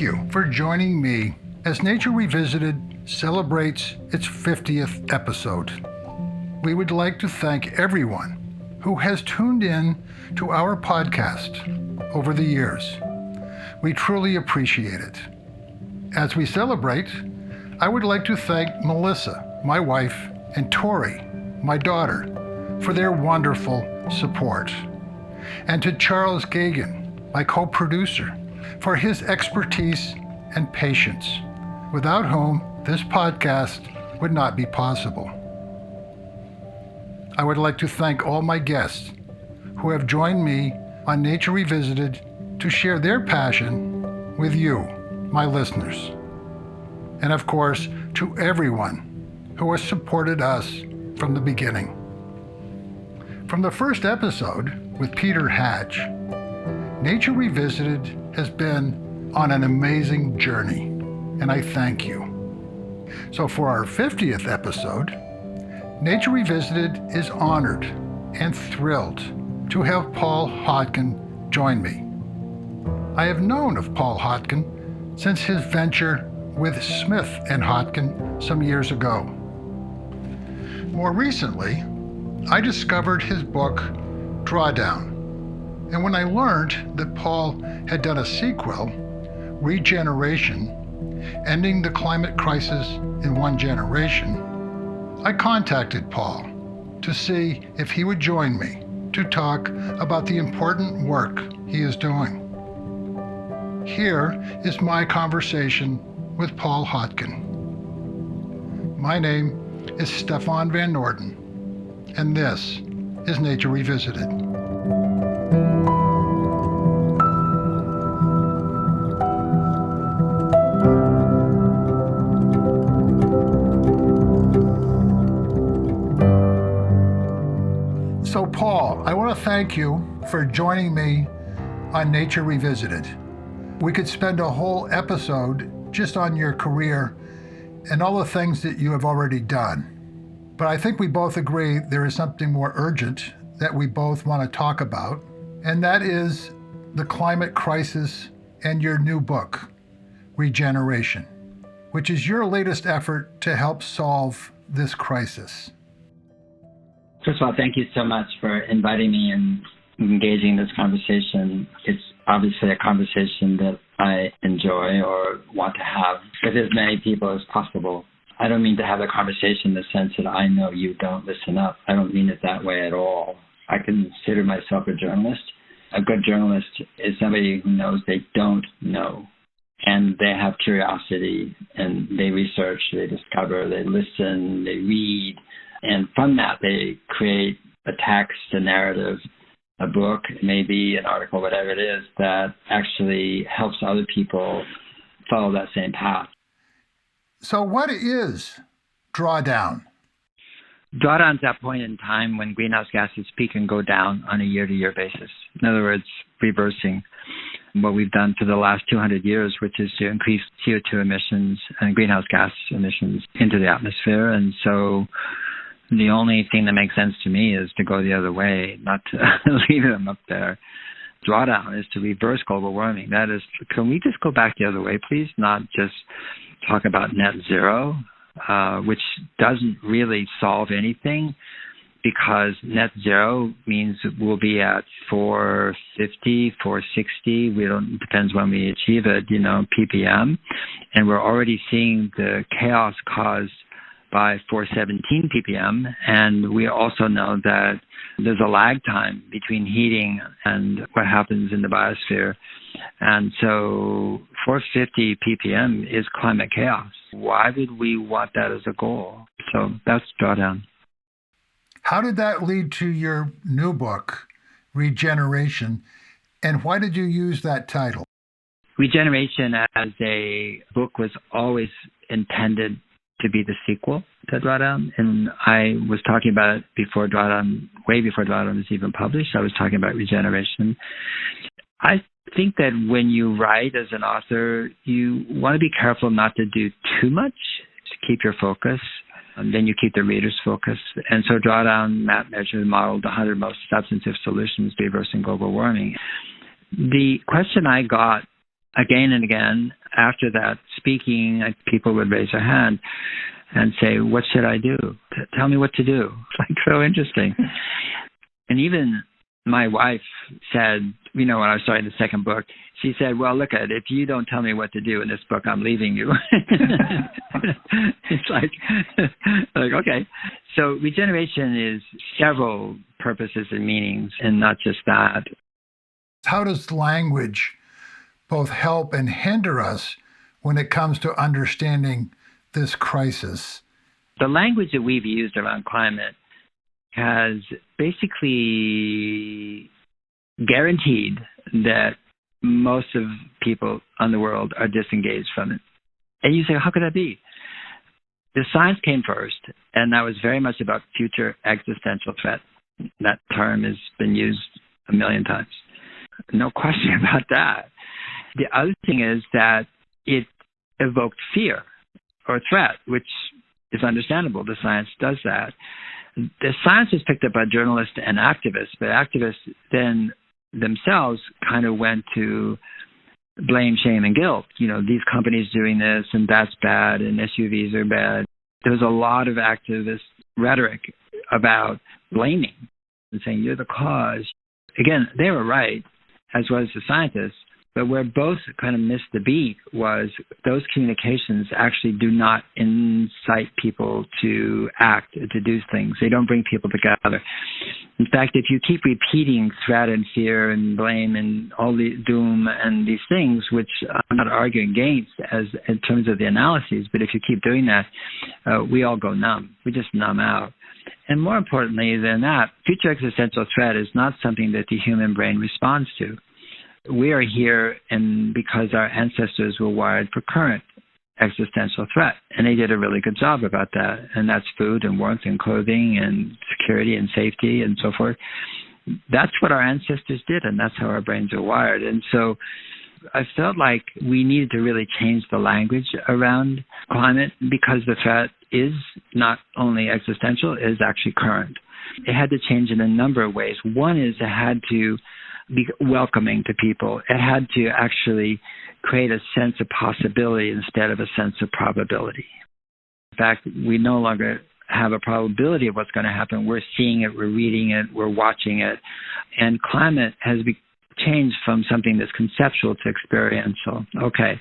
you for joining me as Nature Revisited celebrates its 50th episode. We would like to thank everyone who has tuned in to our podcast over the years. We truly appreciate it. As we celebrate, I would like to thank Melissa, my wife, and Tori, my daughter, for their wonderful support. And to Charles Gagan, my co-producer, for his expertise and patience, without whom this podcast would not be possible. I would like to thank all my guests who have joined me on Nature Revisited to share their passion with you, my listeners. And of course, to everyone who has supported us from the beginning. From the first episode with Peter Hatch, Nature Revisited has been on an amazing journey, and I thank you. So for our 50th episode, Nature Revisited is honored and thrilled to have Paul Hawken join me. I have known of Paul Hawken since his venture with Smith and Hawken some years ago. More recently, I discovered his book, Drawdown. And when I learned that Paul had done a sequel, Regeneration, Ending the Climate Crisis in One Generation, I contacted Paul to see if he would join me to talk about the important work he is doing. Here is my conversation with Paul Hawken. My name is Stefan Van Norden, and this is Nature Revisited. So Paul, I want to thank you for joining me on Nature Revisited. We could spend a whole episode just on your career and all the things that you have already done. But I think we both agree there is something more urgent that we both want to talk about, and that is the climate crisis and your new book, Regeneration, which is your latest effort to help solve this crisis. First of all, thank you so much for inviting me and engaging this conversation. It's obviously a conversation that I enjoy or want to have with as many people as possible. I don't mean to have a conversation in the sense that I know you don't listen up. I don't mean it that way at all. I consider myself a journalist. A good journalist is somebody who knows they don't know. And they have curiosity, and they research, they discover, they listen, they read. And from that, they create a text, a narrative, a book, maybe an article, whatever it is, that actually helps other people follow that same path. So what is drawdown? Drawdown is that point in time when greenhouse gases peak and go down on a year-to-year basis. In other words, reversing what we've done for the last 200 years, which is to increase CO2 emissions and greenhouse gas emissions into the atmosphere. And so the only thing that makes sense to me is to go the other way, not to leave them up there. Drawdown is to reverse global warming. That is, can we just go back the other way, please? Not just talk about net zero, which doesn't really solve anything, because net zero means we'll be at 450, 460. Depends when we achieve it, ppm. And we're already seeing the chaos caused by 417 ppm, and we also know that there's a lag time between heating and what happens in the biosphere. And so 450 ppm is climate chaos. Why would we want that as a goal? So that's drawdown. How did that lead to your new book, Regeneration, and why did you use that title? Regeneration as a book was always intended to be the sequel to Drawdown. And I was talking about it before Drawdown, way before Drawdown was even published. I was talking about Regeneration. I think that when you write as an author, you want to be careful not to do too much to keep your focus. And then you keep the reader's focus. And so Drawdown map measured modeled the 100 most substantive solutions to reversing global warming. The question I got again and again after that speaking, people would raise their hand and say, what should I do? Tell me what to do. It's like so interesting. And even my wife said, when I was starting the second book, she said, well, look, if you don't tell me what to do in this book, I'm leaving you. It's like, okay. So regeneration is several purposes and meanings, and not just that. How does language both help and hinder us when it comes to understanding this crisis? The language that we've used around climate has basically guaranteed that most of people in the world are disengaged from it. And you say, how could that be? The science came first, and that was very much about future existential threat. That term has been used a million times. No question about that. The other thing is that it evoked fear or threat, which is understandable. The science does that. The science was picked up by journalists and activists, but activists then themselves kind of went to blame, shame, and guilt. These companies doing this, and that's bad, and SUVs are bad. There was a lot of activist rhetoric about blaming and saying, you're the cause. Again, they were right, as was the scientists, but where both kind of missed the beat was those communications actually do not incite people to act, to do things. They don't bring people together. In fact, if you keep repeating threat and fear and blame and all the doom and these things, which I'm not arguing against as in terms of the analyses, but if you keep doing that, we all go numb. We just numb out. And more importantly than that, future existential threat is not something that the human brain responds to. We are here because our ancestors were wired for current existential threat, and they did a really good job about that, and that's food and warmth and clothing and security and safety and so forth. That's what our ancestors did, and that's how our brains are wired. And so I felt like we needed to really change the language around climate because the threat is not only existential, it is actually current. It had to change in a number of ways. One is it had to be welcoming to people. It had to actually create a sense of possibility instead of a sense of probability. In fact, we no longer have a probability of what's going to happen. We're seeing it, we're reading it, we're watching it. And climate has changed from something that's conceptual to experiential. Okay.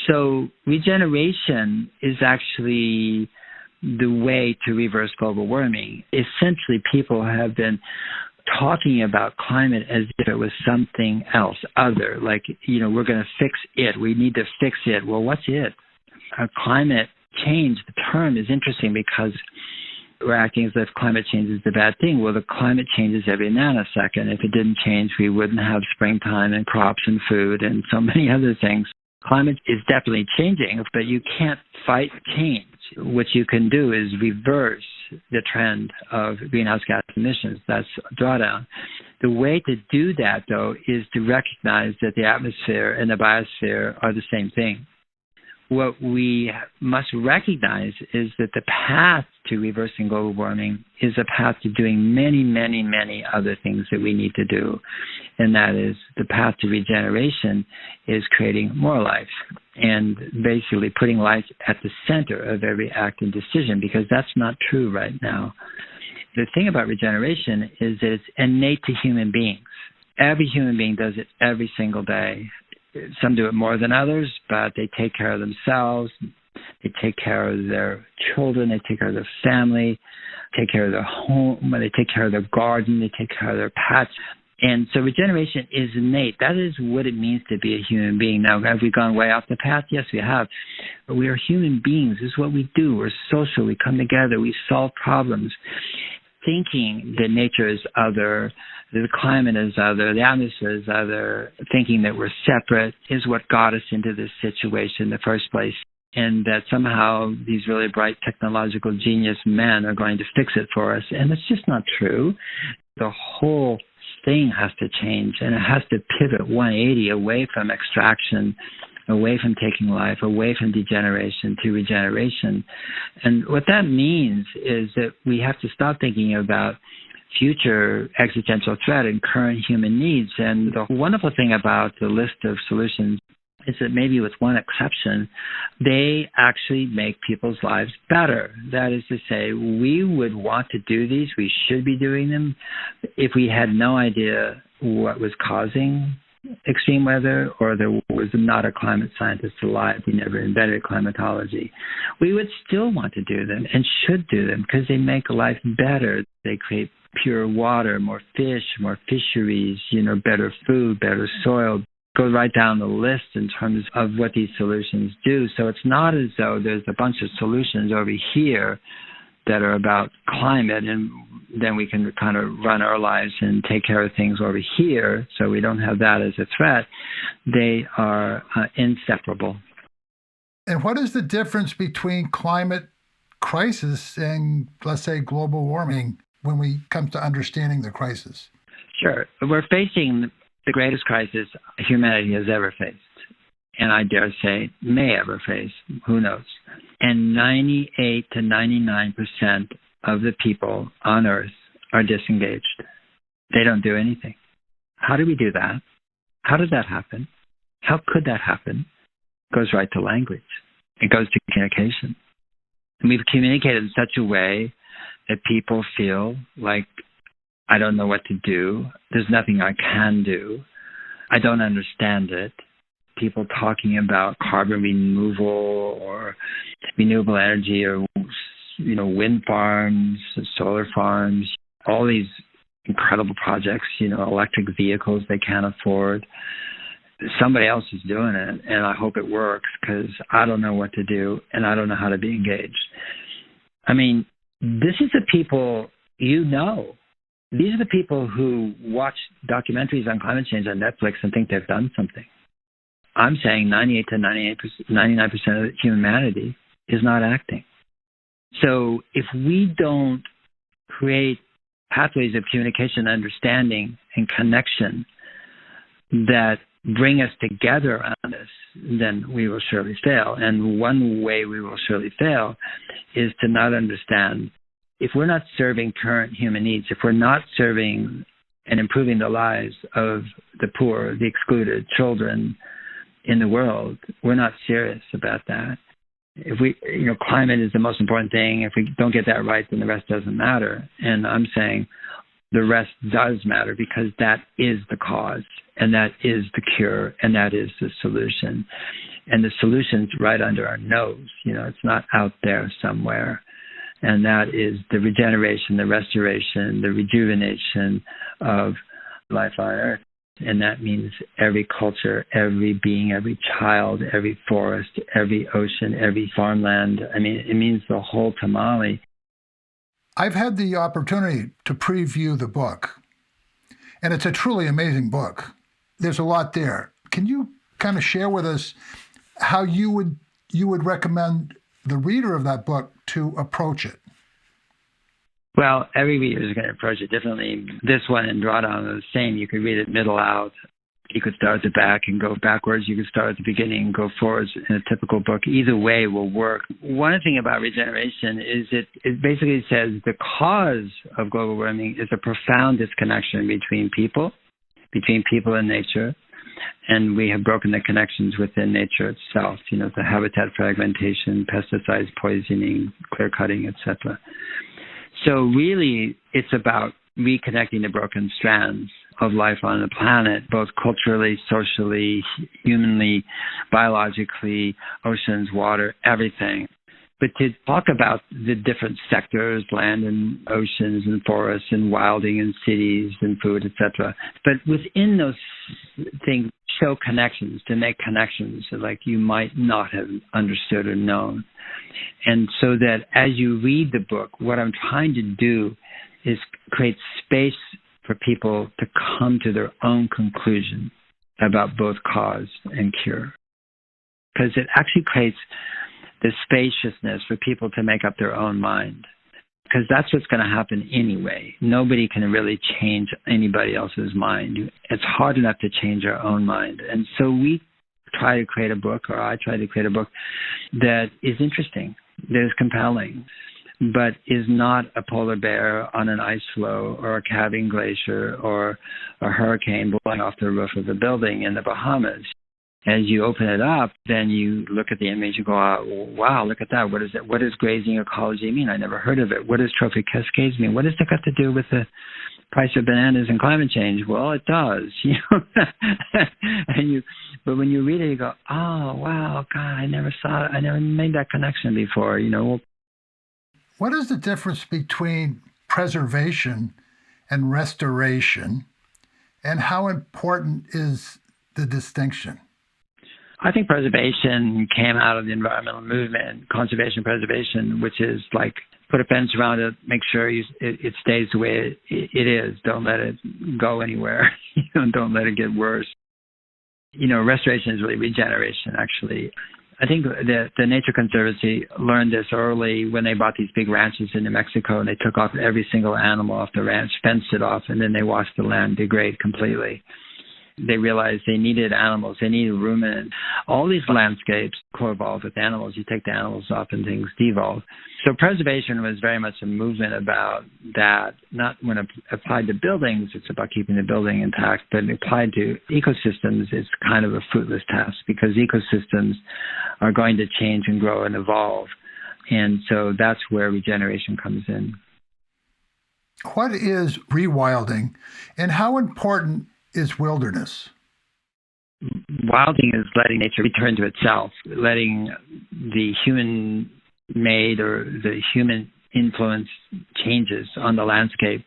So regeneration is actually the way to reverse global warming. Essentially, people have been talking about climate as if it was something else, other, like, we're going to fix it. We need to fix it. Well, what's it? Climate change, the term is interesting because we're acting as if climate change is the bad thing. Well, the climate changes every nanosecond. If it didn't change, we wouldn't have springtime and crops and food and so many other things. Climate is definitely changing, but you can't fight change. What you can do is reverse the trend of greenhouse gas emissions. That's drawdown. The way to do that, though, is to recognize that the atmosphere and the biosphere are the same thing. What we must recognize is that the path to reversing global warming is a path to doing many, many, many other things that we need to do. And that is the path to regeneration is creating more life and basically putting life at the center of every act and decision, because that's not true right now. The thing about regeneration is that it's innate to human beings. Every human being does it every single day. Some do it more than others, but they take care of themselves. They take care of their children. They take care of their family. Take care of their home. They take care of their garden. They take care of their pets. And so regeneration is innate. That is what it means to be a human being. Now, have we gone way off the path? Yes, we have. But we are human beings. This is what we do. We're social. We come together. We solve problems. Thinking that nature is other, that the climate is other, the atmosphere is other, thinking that we're separate is what got us into this situation in the first place. And that somehow these really bright technological genius men are going to fix it for us. And it's just not true. The whole thing has to change, and it has to pivot 180 away from extraction, away from taking life, away from degeneration to regeneration. And what that means is that we have to stop thinking about future existential threat and current human needs. And the wonderful thing about the list of solutions is that maybe with one exception, they actually make people's lives better. That is to say, we would want to do these, we should be doing them, if we had no idea what was causing extreme weather, or there was not a climate scientist alive who never invented climatology. We would still want to do them and should do them because they make life better. They create pure water, more fish, more fisheries, better food, better soil. Go right down the list in terms of what these solutions do. So it's not as though there's a bunch of solutions over here that are about climate, and then we can kind of run our lives and take care of things over here, so we don't have that as a threat. They are inseparable. And what is the difference between climate crisis and, let's say, global warming when we come to understanding the crisis? Sure. We're facing the greatest crisis humanity has ever faced, and I dare say may ever face. Who knows? And 98 to 99% of the people on Earth are disengaged. They don't do anything. How do we do that? How does that happen? How could that happen? It goes right to language. It goes to communication. And we've communicated in such a way that people feel like, I don't know what to do. There's nothing I can do. I don't understand it. People talking about carbon removal or renewable energy or, wind farms, solar farms, all these incredible projects, electric vehicles they can't afford. Somebody else is doing it, and I hope it works because I don't know what to do and I don't know how to be engaged. I mean, this is the people These are the people who watch documentaries on climate change on Netflix and think they've done something. I'm saying 98 to 99% of humanity is not acting. So if we don't create pathways of communication, understanding, and connection that bring us together on this, then we will surely fail. And one way we will surely fail is to not understand, if we're not serving current human needs, if we're not serving and improving the lives of the poor, the excluded, children in the world, we're not serious about that. If we, climate is the most important thing. If we don't get that right, then the rest doesn't matter. And I'm saying the rest does matter because that is the cause, and that is the cure, and that is the solution. And the solution's right under our nose. It's not out there somewhere. And that is the regeneration, the restoration, the rejuvenation of life on Earth. And that means every culture, every being, every child, every forest, every ocean, every farmland. I mean, it means the whole tamale. I've had the opportunity to preview the book, and it's a truly amazing book. There's a lot there. Can you kind of share with us how you would recommend the reader of that book to approach it? Well, every reader is going to approach it differently. This one and Drawdown are the same. You could read it middle out. You could start at the back and go backwards. You could start at the beginning and go forwards in a typical book. Either way will work. One thing about Regeneration is it basically says the cause of global warming is a profound disconnection between people and nature. And we have broken the connections within nature itself, the habitat fragmentation, pesticides, poisoning, clear cutting, etc. So really, it's about reconnecting the broken strands of life on the planet, both culturally, socially, humanly, biologically, oceans, water, everything. But to talk about the different sectors, land and oceans and forests and wilding and cities and food, etc. But within those things, show connections, to make connections like you might not have understood or known. And so that as you read the book, what I'm trying to do is create space for people to come to their own conclusion about both cause and cure. Because it actually creates the spaciousness for people to make up their own mind. Because that's what's going to happen anyway. Nobody can really change anybody else's mind. It's hard enough to change our own mind. And so we try to create a book, or I try to create a book that is interesting, that is compelling, but is not a polar bear on an ice floe or a calving glacier or a hurricane blowing off the roof of a building in the Bahamas. As you open it up, then you look at the image and go, oh, wow, look at that. What is it? What does grazing ecology mean? I never heard of it. What does trophic cascades mean? What does that got to do with the price of bananas and climate change? Well, it does. But when you read it, you go, oh, wow, God, I never saw it. I never made that connection before, What is the difference between preservation and restoration, and how important is the distinction? I think preservation came out of the environmental movement, conservation preservation, which is like put a fence around it, make sure it stays the way it is. Don't let it go anywhere. Don't let it get worse. Restoration is really regeneration, actually. I think the Nature Conservancy learned this early when they bought these big ranches in New Mexico, and they took off every single animal off the ranch, fenced it off, and then they watched the land degrade completely. They realized they needed animals. They needed ruminants. All these landscapes co-evolve with animals. You take the animals off and things devolve. So preservation was very much a movement about that, not when applied to buildings, it's about keeping the building intact, but applied to ecosystems, it's kind of a fruitless task because ecosystems are going to change and grow and evolve. And so that's where regeneration comes in. What is rewilding, and how important is wilderness? Wilding is letting nature return to itself, letting the human-made or the human influence changes on the landscape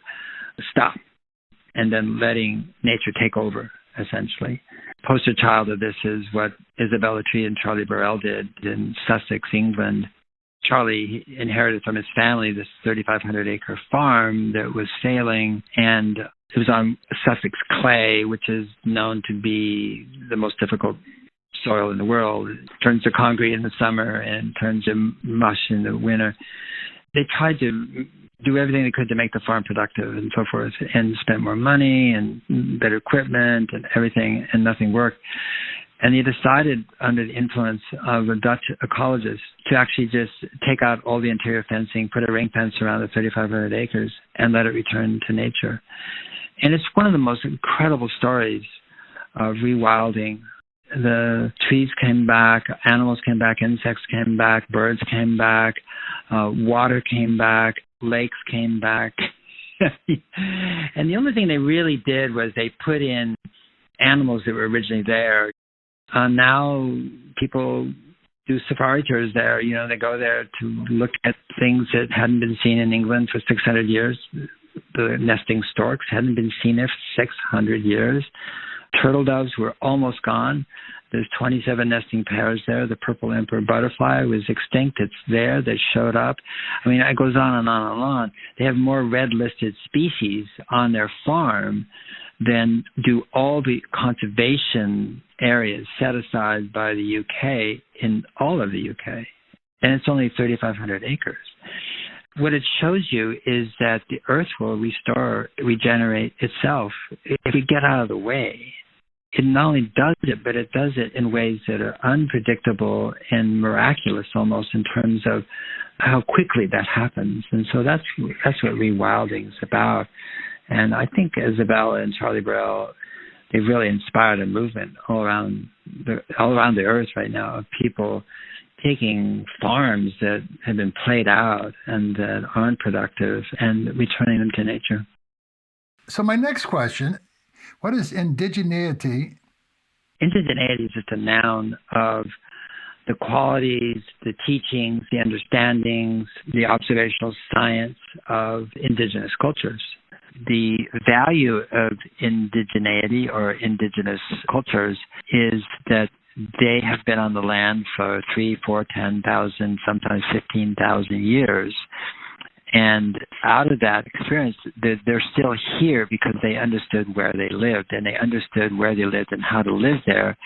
stop, and then letting nature take over, essentially. Poster child of this is what Isabella Tree and Charlie Burrell did in Sussex, England. Charlie inherited from his family this 3,500-acre farm that was failing, and it was on Sussex clay, which is known to be the most difficult soil in the world. It turns to concrete in the summer and turns to mush in the winter. They tried to do everything they could to make the farm productive and so forth, and spent more money and better equipment and everything, and nothing worked. And he decided, under the influence of a Dutch ecologist, to actually just take out all the interior fencing, put a ring fence around the 3,500 acres, and let it return to nature. And it's one of the most incredible stories of rewilding. The trees came back, animals came back, insects came back, birds came back, water came back, lakes came back. And the only thing they really did was they put in animals that were originally there. Now people do safari tours there. They go there to look at things that hadn't been seen in England for 600 years. The nesting storks hadn't been seen there for 600 years. Turtle doves were almost gone. There's 27 nesting pairs there. The purple emperor butterfly was extinct. It's there. They showed up. I mean, it goes on and on and on. They have more red-listed species on their farm than do all the conservation areas set aside by the UK in all of the UK. And it's only 3,500 acres. What it shows you is that the earth will regenerate itself if we get out of the way. It not only does it, but it does it in ways that are unpredictable and miraculous almost in terms of how quickly that happens. And so that's what rewilding is about. And I think Isabella and Charlie Burrell, they've really inspired a movement all around the earth right now of people taking farms that have been played out and that aren't productive and returning them to nature. So my next question, what is indigeneity? Indigeneity is just a noun of the qualities, the teachings, the understandings, the observational science of indigenous cultures. The value of indigeneity or indigenous cultures is that they have been on the land for 3, 4, 10,000, sometimes 15,000 years. And out of that experience, they're still here because they understood where they lived, and they understood where they lived and how to live there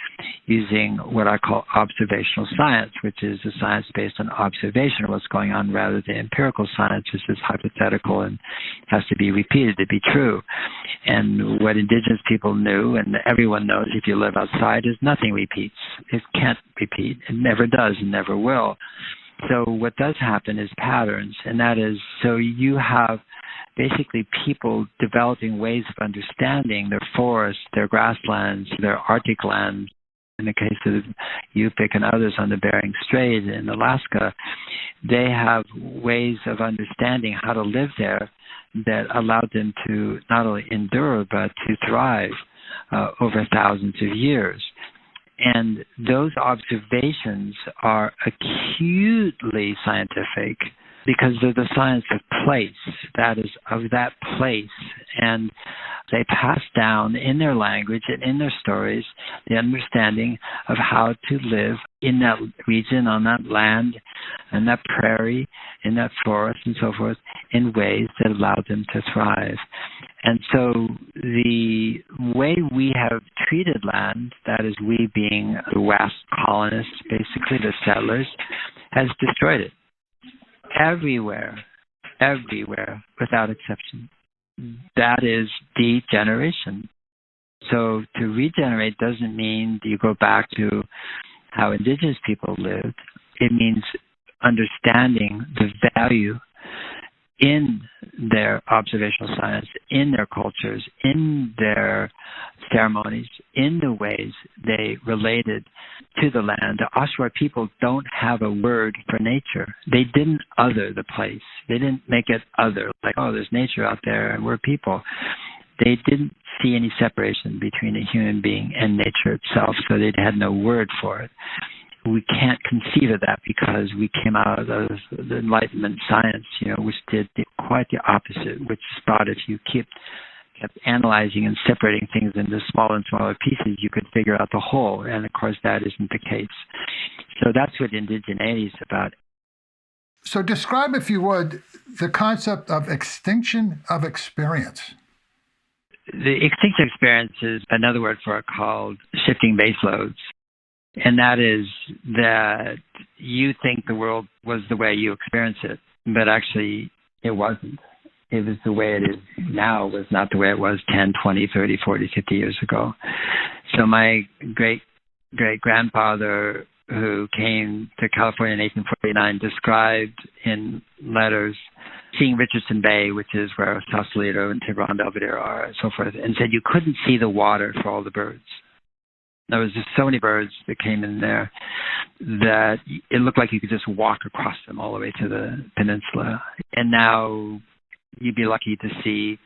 using what I call observational science, which is a science based on observation of what's going on rather than empirical science, which is hypothetical and has to be repeated to be true. And what indigenous people knew, and everyone knows if you live outside, is nothing repeats. It can't repeat. It never does and never will. So what does happen is patterns, and that is, so you have basically people developing ways of understanding their forests, their grasslands, their Arctic lands, in the case of Yupik and others on the Bering Strait in Alaska, they have ways of understanding how to live there that allowed them to not only endure, but to thrive over thousands of years. And those observations are acutely scientific because they're the science of place, that is, of that place. And they pass down in their language and in their stories the understanding of how to live in that region, on that land, in that prairie, in that forest, and so forth, in ways that allow them to thrive. And so the way we have treated land, that is, we being the West colonists, basically the settlers, has destroyed it. Everywhere, without exception. That is degeneration. So to regenerate doesn't mean you go back to how indigenous people lived. It means understanding the value in their observational science, in their cultures, in their ceremonies, in the ways they related to the land. The Oshawa people don't have a word for nature. They didn't other the place. They didn't make it other, like, oh, there's nature out there and we're people. They didn't see any separation between a human being and nature itself, so they had no word for it. We can't conceive of that because we came out of the Enlightenment science, which did quite the opposite, which thought if you kept analyzing and separating things into smaller and smaller pieces, you could figure out the whole. And, of course, that isn't the case. So that's what indigeneity is about. So describe, if you would, the concept of extinction of experience. The extinction experience is another word for it called shifting baseloads. And that is that you think the world was the way you experience it, but actually it wasn't. It was the way it is now, was not the way it was 10, 20, 30, 40, 50 years ago. So my great-great-grandfather, who came to California in 1849, described in letters seeing Richardson Bay, which is where Sausalito and Tiburon Belvedere are, and so forth, and said you couldn't see the water for all the birds. There was just so many birds that came in there that it looked like you could just walk across them all the way to the peninsula. And now you'd be lucky to see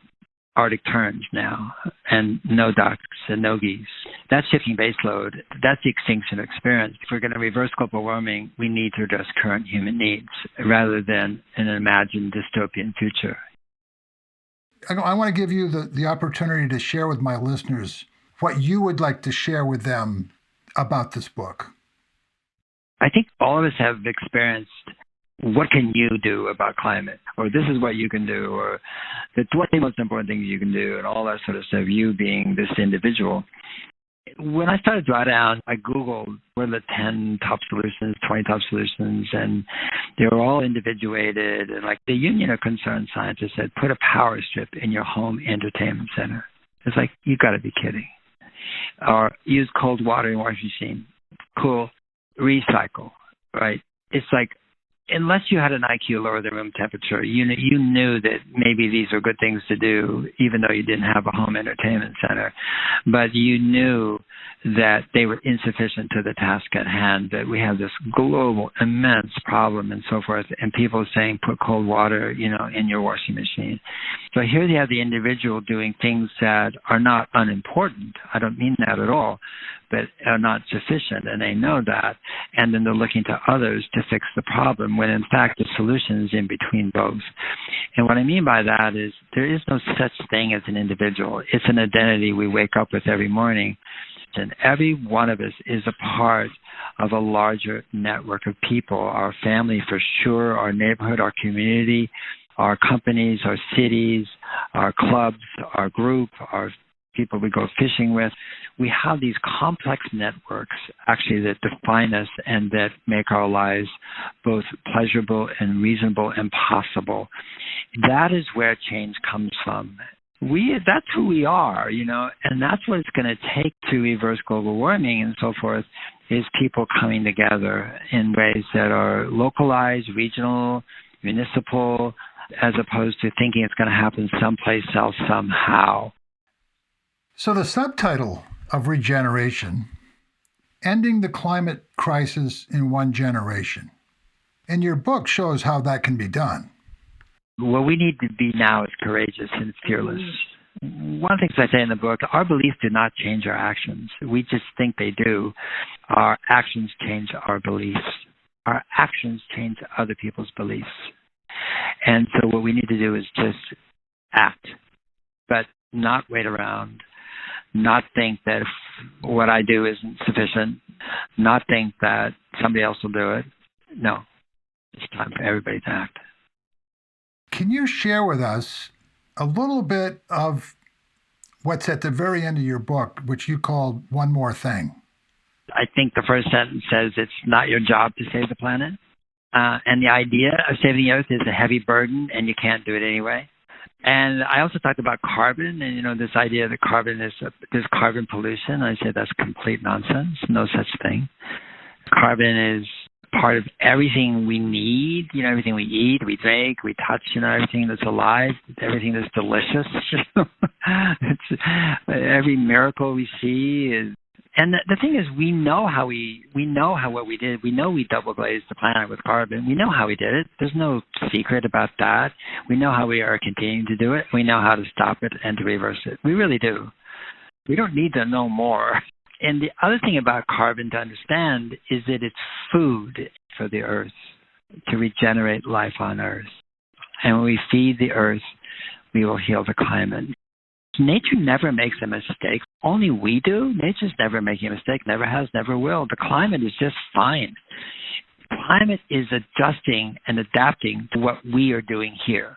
Arctic terns now, and no ducks and no geese. That's shifting baseload. That's the extinction experience. If we're going to reverse global warming, we need to address current human needs rather than an imagined dystopian future. I want to give you the opportunity to share with my listeners what you would like to share with them about this book. I think all of us have experienced what can you do about climate, or this is what you can do, or the 20 most important things you can do, and all that sort of stuff, you being this individual. When I started Drawdown, I Googled what are the 10 top solutions, 20 top solutions, and they were all individuated. And like the Union of Concerned Scientists said, put a power strip in your home entertainment center. It's like, you got to be kidding. Or use cold water in your washing machine. Cool. Recycle, right? It's like, unless you had an IQ lower than room temperature, you knew that maybe these are good things to do, even though you didn't have a home entertainment center. But you knew that they were insufficient to the task at hand, that we have this global, immense problem and so forth, and people saying put cold water, in your washing machine. So here you have the individual doing things that are not unimportant. I don't mean that at all, but are not sufficient, and they know that. And then they're looking to others to fix the problem, when in fact the solution is in between both. And what I mean by that is there is no such thing as an individual. It's an identity we wake up with every morning. And every one of us is a part of a larger network of people, our family for sure, our neighborhood, our community, our companies, our cities, our clubs, our group, our people we go fishing with. We have these complex networks actually that define us and that make our lives both pleasurable and reasonable and possible. That is where change comes from. That's who we are, and that's what it's going to take to reverse global warming and so forth, is people coming together in ways that are localized, regional, municipal, as opposed to thinking it's going to happen someplace else somehow. So the subtitle of Regeneration Ending the Climate Crisis in One Generation. And your book shows how that can be done. What we need to be now is courageous and fearless. One of the things I say in the book, our beliefs do not change our actions. We just think they do. Our actions change our beliefs. Our actions change other people's beliefs. And so what we need to do is just act, but not wait around, not think that if what I do isn't sufficient, not think that somebody else will do it. No, it's time for everybody to act. Can you share with us a little bit of what's at the very end of your book, which you called One More Thing? I think the first sentence says it's not your job to save the planet. And the idea of saving the Earth is a heavy burden, and you can't do it anyway. And I also talked about carbon, and this idea that carbon is there's carbon pollution. I say that's complete nonsense. No such thing. Carbon is part of everything we need. Everything we eat, we drink, we touch. Everything that's alive, everything that's delicious. It's, every miracle we see is. And the thing is, we know how what we did. We know we double glazed the planet with carbon. We know how we did it. There's no secret about that. We know how we are continuing to do it. We know how to stop it and to reverse it. We really do. We don't need to know more. And the other thing about carbon to understand is that it's food for the Earth to regenerate life on Earth. And when we feed the Earth, we will heal the climate. Nature never makes a mistake. Only we do. Nature's never making a mistake, never has, never will. The climate is just fine. Climate is adjusting and adapting to what we are doing here.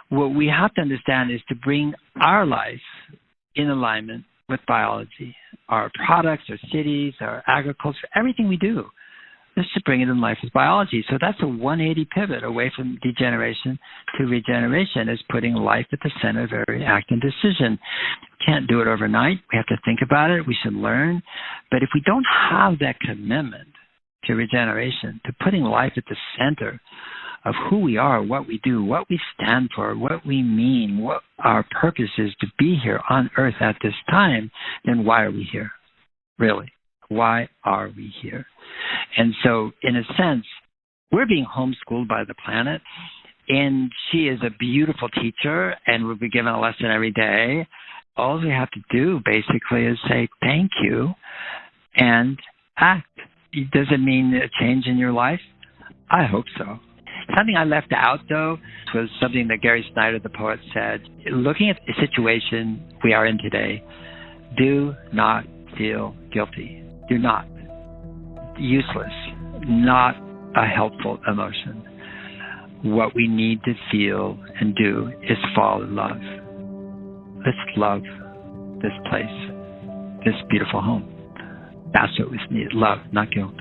What we have to understand is to bring our life in alignment with biology, our products, our cities, our agriculture, everything we do. Let's just bring it in life with biology. So that's a 180 pivot away from degeneration to regeneration, is putting life at the center of every act and decision. Can't do it overnight. We have to think about it. We should learn. But if we don't have that commitment to regeneration, to putting life at the center of who we are, what we do, what we stand for, what we mean, what our purpose is to be here on Earth at this time, then why are we here? Really? Why are we here? And so, in a sense, we're being homeschooled by the planet, and she is a beautiful teacher, and we'll be given a lesson every day. All we have to do, basically, is say thank you and act. Does it mean a change in your life? I hope so. Something I left out, though, was something that Gary Snyder, the poet, said. Looking at the situation we are in today, do not feel guilty. Do not. Useless. Not a helpful emotion. What we need to feel and do is fall in love. Let's love this place, this beautiful home. That's what we need. Love, not guilt.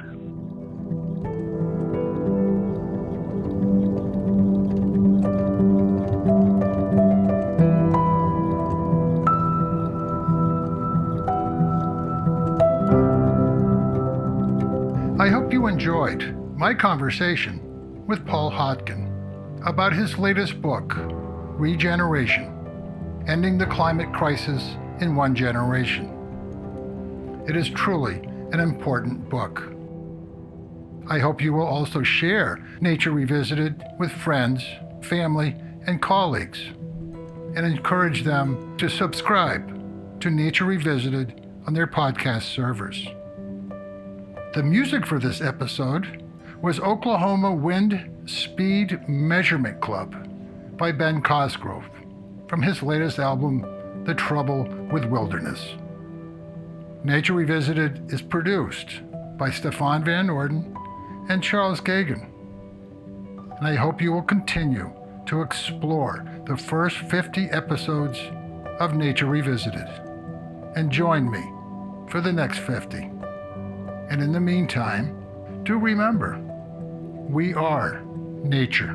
I hope you enjoyed my conversation with Paul Hawken about his latest book, Regeneration, Ending the Climate Crisis in One Generation. It is truly an important book. I hope you will also share Nature Revisited with friends, family, and colleagues, and encourage them to subscribe to Nature Revisited on their podcast servers. The music for this episode was Oklahoma Wind Speed Measurement Club by Ben Cosgrove from his latest album, The Trouble with Wilderness. Nature Revisited is produced by Stefan Van Orden and Charles Gagan. And I hope you will continue to explore the first 50 episodes of Nature Revisited and join me for the next 50. And in the meantime, do remember, we are nature.